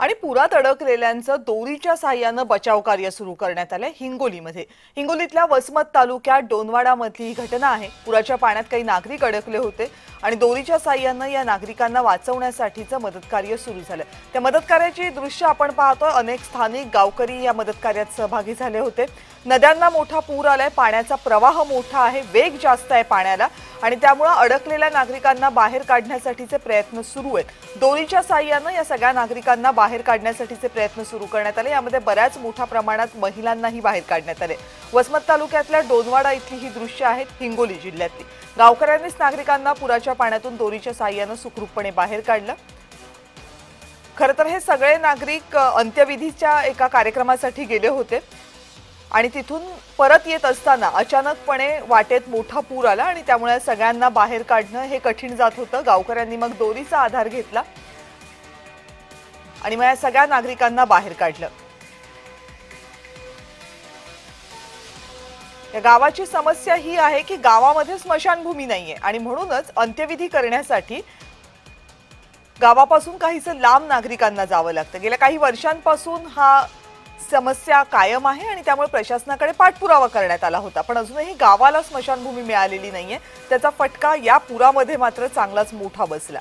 आणि पुरात अडकलेल्यांचं दोरीच्या साहाय्याने बचाव कार्य सुरू करण्यात आले हिंगोलीमध्ये। हिंगोलीतल्या वसमत तालुक्यात डोनवाडामधली ही घटना आहे। पुराच्या पाण्यात काही नागरिक अडकले होते आणि दोरीच्या साहाय्याने या नागरिकांना वाचवण्यासाठीचं मदत कार्य सुरू झालं। त्या मदत कार्याची दृश्य आपण पाहतोय। अनेक स्थानिक गावकरी या मदत कार्यात सहभागी झाले होते। नद्यांना मोठा पूर आलाय, पाण्याचा प्रवाह मोठा आहे, वेग जास्त आहे पाण्याला आणि त्यामुळे अडकलेल्या नागरिकांना बाहेर काढण्यासाठीचे प्रयत्न सुरू आहेत। दोरीच्या साहाय्याने या सगळ्या नागरिकांना बाहेर काढण्यासाठीचे प्रयत्न सुरू करण्यात आले। यामध्ये बऱ्याच मोठ्या प्रमाणात महिलांनाही बाहेर काढण्यात आले। वसमत तालुक्यातल्या डोनवाडा इथली ही दृश्य आहेत हिंगोली जिल्ह्यातली। गावकऱ्यांनीच नागरिकांना पुराच्या पाण्यातून दोरीच्या साहाय्याने सुखरूपपणे बाहेर काढलं। खरं तर हे सगळे नागरिक अंत्यविधीच्या एका कार्यक्रमासाठी गेले होते आणि तिथून परत येत असताना अचानकपणे वाटेत मोठा पूर आला आणि त्यामुळे सगळ्यांना बाहेर काढणं हे कठीण जात होतं। गावकऱ्यांनी मग दोरीचा आधार घेतला आणि मग या सगळ्या नागरिकांना बाहेर काढलं। या गावाची समस्या ही आहे की गावामध्ये स्मशानभूमी नाहीये आणि म्हणूनच अंत्यविधी करण्यासाठी गावापासून काहीसं लांब नागरिकांना जावं लागतं। गेल्या काही वर्षांपासून हा समस्या कायम आहे आणि त्यामुळे प्रशासनाकडे पाठपुरावा करण्यात आला होता, पण अजूनही गावाला स्मशानभूमी मिळालेली नाहीये। त्याचा फटका या पुरामध्ये मात्र चांगलाच मोठा बसला।